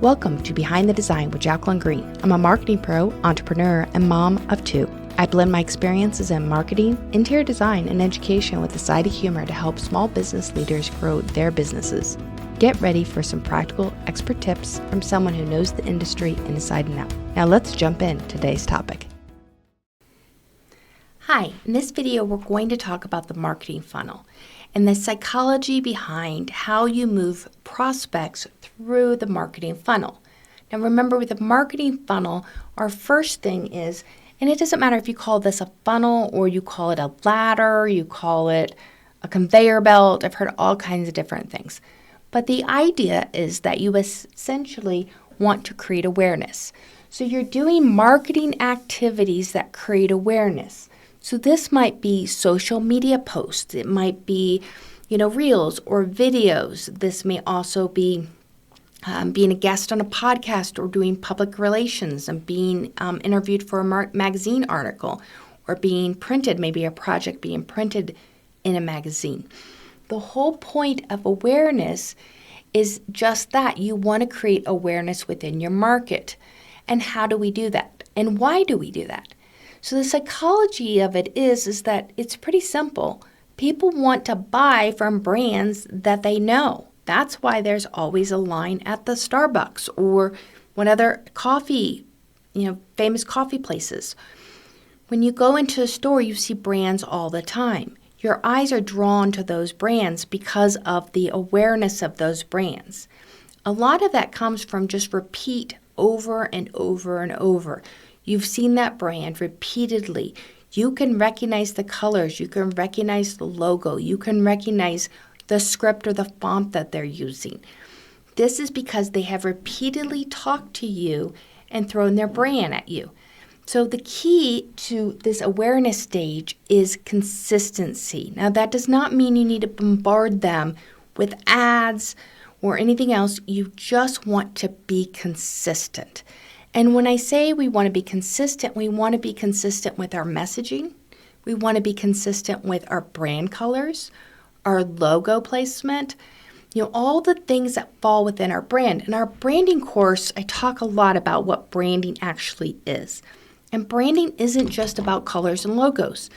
Welcome to Behind the Design with Jacqueline Green. I'm a marketing pro, entrepreneur, and mom of two. I blend my experiences in marketing, interior design, and education with a side of humor to help small business leaders grow their businesses. Get ready for some practical, expert tips from someone who knows the industry inside and out. Now let's jump in today's topic. Hi, in this video we're going to talk about the marketing funnel and the psychology behind how you move prospects through the marketing funnel. Now remember, with the marketing funnel, our first thing is, and it doesn't matter if you call this a funnel or you call it a ladder, you call it a conveyor belt. I've heard all kinds of different things. But the idea is that you essentially want to create awareness. So you're doing marketing activities that create awareness. So this might be social media posts. It might be, reels or videos. This may also be being a guest on a podcast or doing public relations and being interviewed for a magazine article or being printed, maybe a project being printed in a magazine. The whole point of awareness is just that. You want to create awareness within your market. And how do we do that? And why do we do that? So the psychology of it is that it's pretty simple. People want to buy from brands that they know. That's why there's always a line at the Starbucks or one other coffee, famous coffee places. When you go into a store, you see brands all the time. Your eyes are drawn to those brands because of the awareness of those brands. A lot of that comes from just repeat over and over and over. You've seen that brand repeatedly. You can recognize the colors. You can recognize the logo. You can recognize the script or the font that they're using. This is because they have repeatedly talked to you and thrown their brand at you. So the key to this awareness stage is consistency. Now, that does not mean you need to bombard them with ads or anything else. You just want to be consistent. And when I say we want to be consistent with our messaging. We want to be consistent with our brand colors, our logo placement, all the things that fall within our brand. In our branding course, I talk a lot about what branding actually is. And branding isn't just about colors and logos.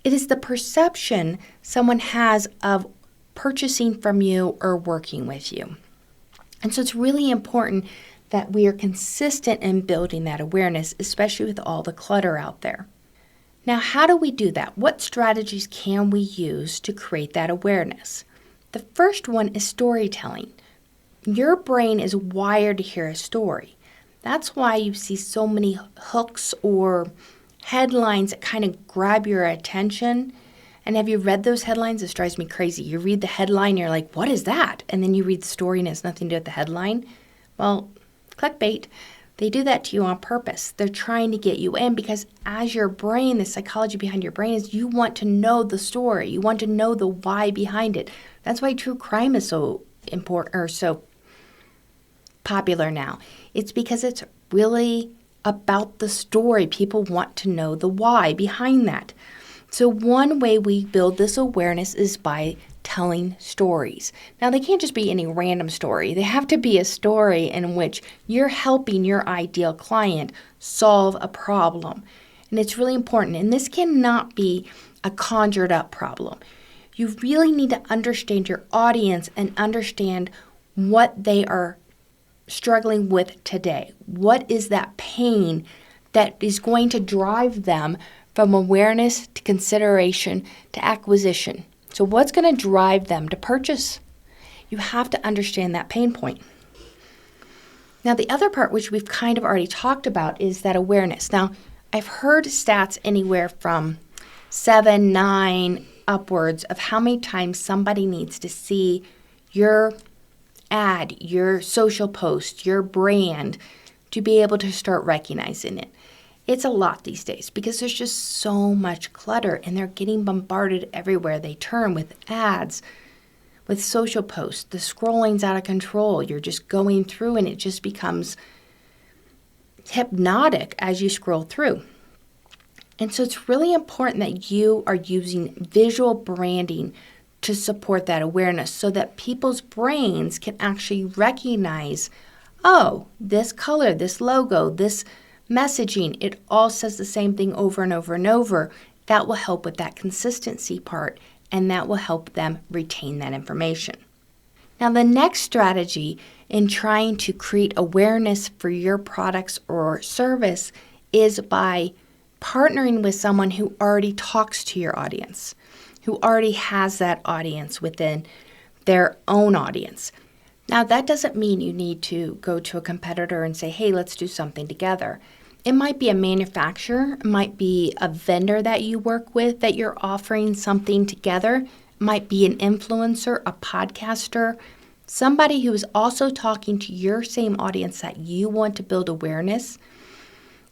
It is the perception someone has of purchasing from you or working with you. And so it's really important that we are consistent in building that awareness, especially with all the clutter out there. Now, how do we do that? What strategies can we use to create that awareness? The first one is storytelling. Your brain is wired to hear a story. That's why you see so many hooks or headlines that kind of grab your attention. And have you read those headlines? This drives me crazy. You read the headline, you're like, what is that? And then you read the story and it has nothing to do with the headline. Well, clickbait, they do that to you on purpose. They're trying to get you in because as your brain, the psychology behind your brain is you want to know the story. You want to know the why behind it. That's why true crime is so important or so popular now. It's because it's really about the story. People want to know the why behind that. So one way we build this awareness is by telling stories. Now, they can't just be any random story. They have to be a story in which you're helping your ideal client solve a problem. And it's really important. And this cannot be a conjured up problem. You really need to understand your audience and understand what they are struggling with today. What is that pain that is going to drive them from awareness to consideration to acquisition? So what's going to drive them to purchase? You have to understand that pain point. Now, the other part, which we've kind of already talked about, is that awareness. Now, I've heard stats anywhere from 7, 9 upwards of how many times somebody needs to see your ad, your social post, your brand to be able to start recognizing it. It's a lot these days because there's just so much clutter and they're getting bombarded everywhere they turn with ads, with social posts. The scrolling's out of control. You're just going through and it just becomes hypnotic as you scroll through. And so it's really important that you are using visual branding to support that awareness so that people's brains can actually recognize, oh, this color, this logo, this messaging, it all says the same thing over and over and over. That will help with that consistency part, and that will help them retain that information. Now, the next strategy in trying to create awareness for your products or service is by partnering with someone who already talks to your audience, who already has that audience within their own audience. Now, that doesn't mean you need to go to a competitor and say, hey, let's do something together. It might be a manufacturer, it might be a vendor that you work with that you're offering something together. It might be an influencer, a podcaster, somebody who is also talking to your same audience that you want to build awareness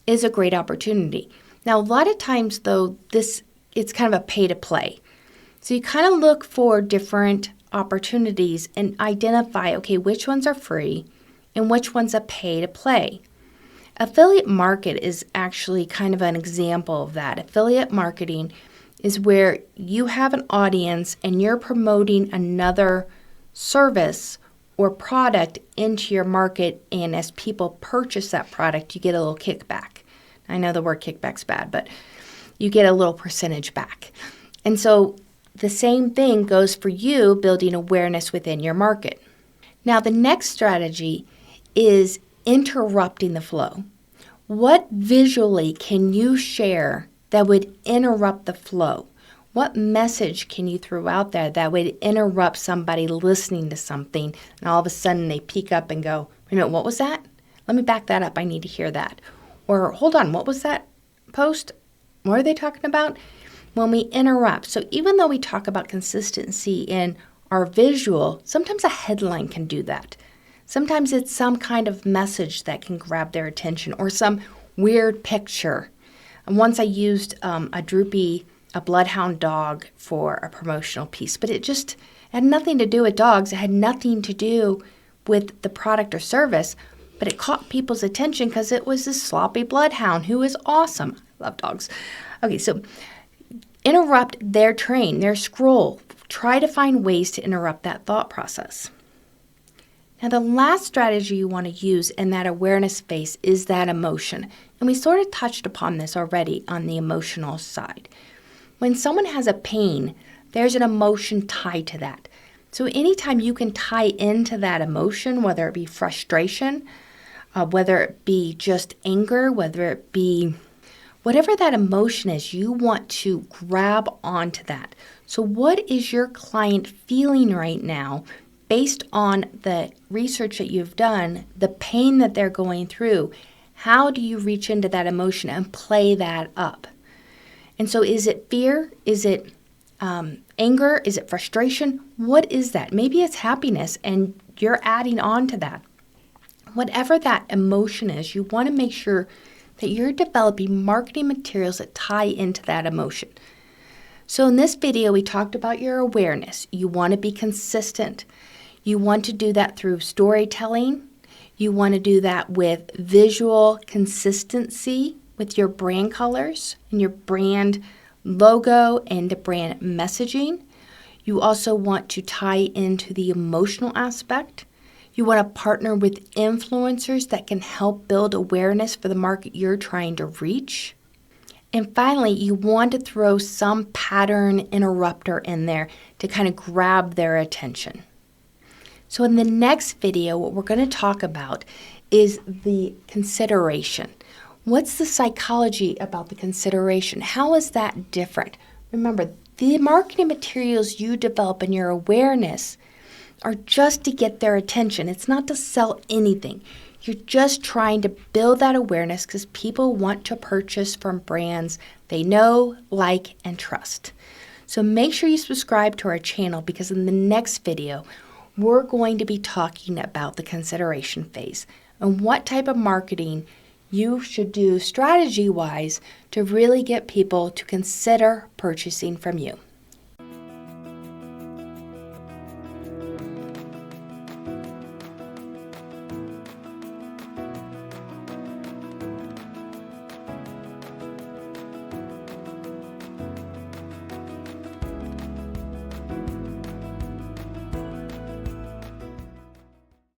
is a great opportunity. Now, a lot of times, though, it's kind of a pay to play. So you kind of look for different opportunities and identify, okay, which ones are free and which ones are pay to play. Affiliate market is actually kind of an example of that. Affiliate marketing is where you have an audience and you're promoting another service or product into your market, and as people purchase that product, you get a little kickback. I know the word kickback's bad, but you get a little percentage back. And so the same thing goes for you building awareness within your market. Now, the next strategy is interrupting the flow. What visually can you share that would interrupt the flow? What message can you throw out there that would interrupt somebody listening to something and all of a sudden they peek up and go, wait a minute, what was that? Let me back that up. I need to hear that. Or hold on, what was that post? What are they talking about? When we interrupt. So even though we talk about consistency in our visual, sometimes a headline can do that. Sometimes it's some kind of message that can grab their attention or some weird picture. And once I used a bloodhound dog for a promotional piece, but it had nothing to do with dogs. It had nothing to do with the product or service, but it caught people's attention because it was this sloppy bloodhound who is awesome. I love dogs. Okay, so interrupt their train, their scroll. Try to find ways to interrupt that thought process. Now, the last strategy you want to use in that awareness phase is that emotion. And we sort of touched upon this already on the emotional side. When someone has a pain, there's an emotion tied to that. So anytime you can tie into that emotion, whether it be frustration, whether it be just anger, whether it be whatever that emotion is, you want to grab onto that. So what is your client feeling right now based on the research that you've done, the pain that they're going through? How do you reach into that emotion and play that up? And so is it fear? Is it anger? Is it frustration? What is that? Maybe it's happiness and you're adding on to that. Whatever that emotion is, you want to make sure that you're developing marketing materials that tie into that emotion. So in this video, we talked about your awareness. You want to be consistent. You want to do that through storytelling. You want to do that with visual consistency with your brand colors and your brand logo and the brand messaging. You also want to tie into the emotional aspect. You want to partner with influencers that can help build awareness for the market you're trying to reach. And finally, you want to throw some pattern interrupter in there to kind of grab their attention. So in the next video, what we're going to talk about is the consideration. What's the psychology about the consideration? How is that different? Remember, the marketing materials you develop in your awareness are just to get their attention. It's not to sell anything. You're just trying to build that awareness because people want to purchase from brands they know, like, and trust. So make sure you subscribe to our channel because in the next video, we're going to be talking about the consideration phase and what type of marketing you should do strategy-wise to really get people to consider purchasing from you.